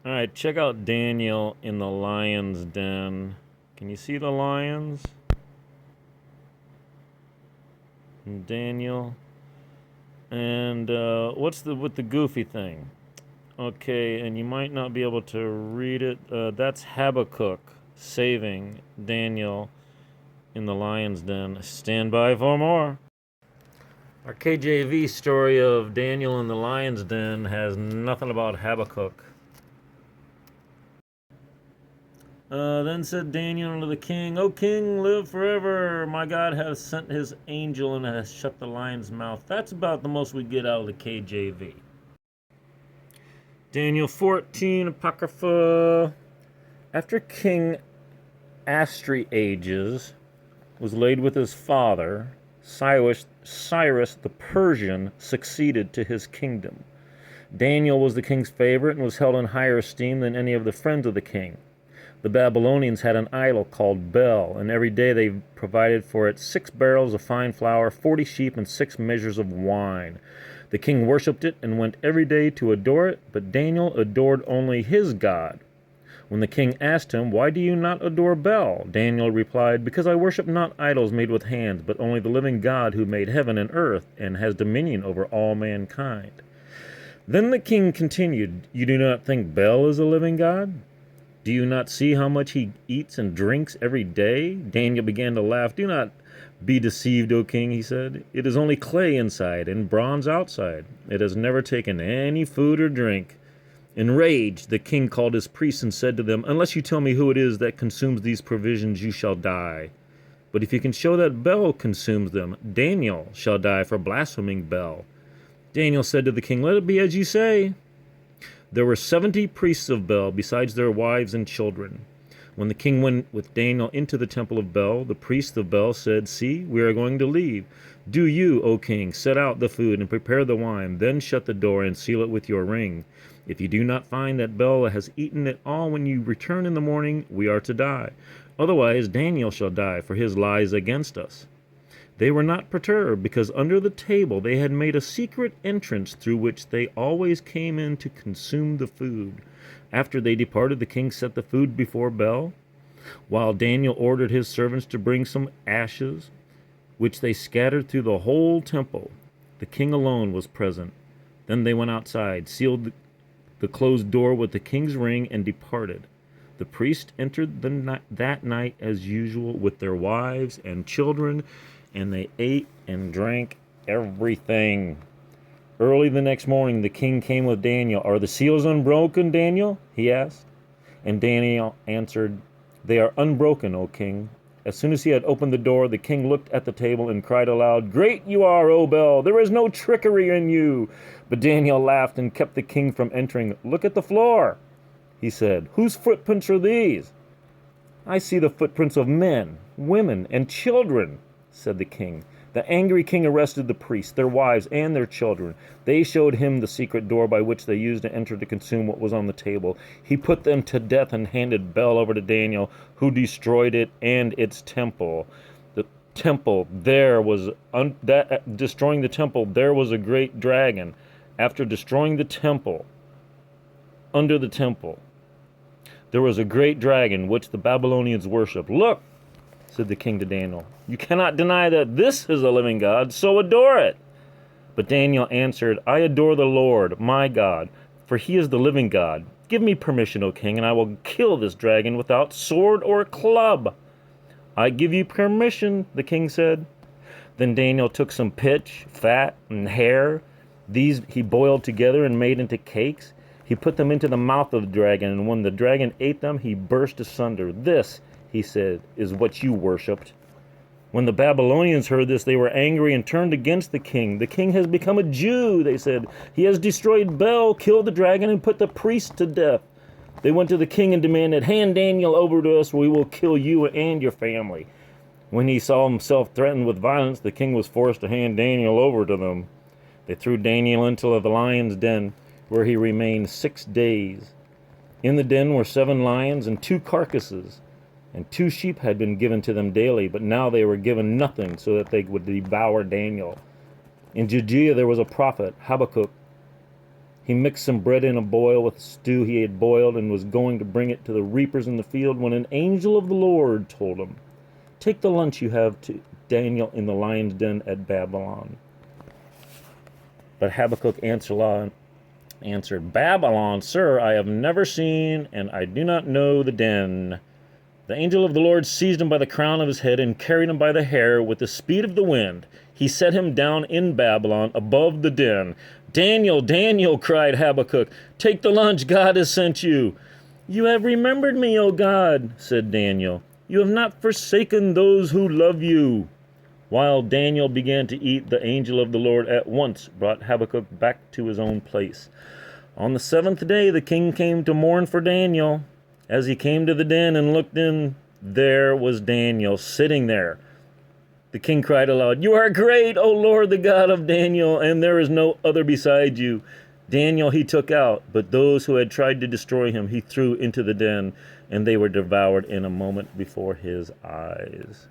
All right, check out Daniel in the lion's den. Can you see the lions? And Daniel. And what's with the goofy thing? Okay, and you might not be able to read it. That's Habakkuk saving Daniel in the lion's den. Stand by for more. Our KJV story of Daniel in the lion's den has nothing about Habakkuk. Then said Daniel unto the king, O king, live forever. My God hath sent his angel and has shut the lion's mouth. That's about the most we get out of the KJV. Daniel 14, Apocryphal. After King Astrahages was laid with his father, Cyrus the Persian succeeded to his kingdom. Daniel was the king's favorite and was held in higher esteem than any of the friends of the king. The Babylonians had an idol called Bel, and every day they provided for it 6 barrels of fine flour, 40 sheep, and 6 measures of wine. The king worshipped it and went every day to adore it, but Daniel adored only his God. When the king asked him, Why do you not adore Bel? Daniel replied, Because I worship not idols made with hands, but only the living God who made heaven and earth and has dominion over all mankind. Then the king continued, You do not think Bel is a living God? Do you not see how much he eats and drinks every day? Daniel began to laugh. Do not be deceived, O king, he said. It is only clay inside and bronze outside. It has never taken any food or drink. Enraged, the king called his priests and said to them, Unless you tell me who it is that consumes these provisions, you shall die. But if you can show that Bel consumes them, Daniel shall die for blaspheming Bel. Daniel said to the king, Let it be as you say. There were 70 priests of Bel, besides their wives and children. When the king went with Daniel into the temple of Bel, the priests of Bel said, See, we are going to leave. Do you, O king, set out the food and prepare the wine, then shut the door and seal it with your ring. If you do not find that Bel has eaten it all when you return in the morning, we are to die. Otherwise Daniel shall die for his lies against us. They were not perturbed, because under the table they had made a secret entrance through which they always came in to consume the food. After they departed, the king set the food before Bel, while Daniel ordered his servants to bring some ashes, which they scattered through the whole temple. The king alone was present. Then they went outside, sealed the closed door with the king's ring, and departed. The priest entered that night as usual with their wives and children, and they ate and drank everything. Early the next morning, the king came with Daniel. Are the seals unbroken, Daniel? He asked. And Daniel answered, They are unbroken, O king. As soon as he had opened the door, the king looked at the table and cried aloud, Great you are, O Bel! There is no trickery in you! But Daniel laughed and kept the king from entering. Look at the floor, he said. Whose footprints are these? I see the footprints of men, women, and children, said the king. The angry king arrested the priests, their wives, and their children. They showed him the secret door by which they used to enter to consume what was on the table. He put them to death and handed Bel over to Daniel, who destroyed it and its temple. The temple, destroying the temple, there was a great dragon. After destroying the temple, under the temple, there was a great dragon which the Babylonians worshipped. Look, said the king to Daniel, you cannot deny that this is a living God, so adore it. But Daniel answered, I adore the Lord, my God, for he is the living God. Give me permission, O king, and I will kill this dragon without sword or club. I give you permission, the king said. Then Daniel took some pitch, fat, and hair. These he boiled together and made into cakes. He put them into the mouth of the dragon, and when the dragon ate them, he burst asunder. This, he said, is what you worshipped. When the Babylonians heard this, they were angry and turned against the king. The king has become a Jew, they said. He has destroyed Bel, killed the dragon, and put the priests to death. They went to the king and demanded, Hand Daniel over to us, or we will kill you and your family. When he saw himself threatened with violence, the king was forced to hand Daniel over to them. They threw Daniel into the lion's den, where he remained 6 days. In the den were 7 lions and 2 carcasses, and 2 sheep had been given to them daily, but now they were given nothing, so that they would devour Daniel. In Judea there was a prophet, Habakkuk. He mixed some bread in a boil with a stew he had boiled and was going to bring it to the reapers in the field when an angel of the Lord told him, "Take the lunch you have to Daniel in the lion's den at Babylon." But Habakkuk answered, "Babylon, sir, I have never seen, and I do not know the den." The angel of the Lord seized him by the crown of his head and carried him by the hair with the speed of the wind. He set him down in Babylon above the den. "Daniel, Daniel," cried Habakkuk, "take the lunch God has sent you." "You have remembered me, O God," said Daniel. "You have not forsaken those who love you." While Daniel began to eat, the angel of the Lord at once brought Habakkuk back to his own place. On the 7th day the king came to mourn for Daniel. As he came to the den and looked in, there was Daniel sitting there. The king cried aloud, "You are great, O Lord, the God of Daniel, and there is no other beside you." Daniel he took out, but those who had tried to destroy him he threw into the den, and they were devoured in a moment before his eyes.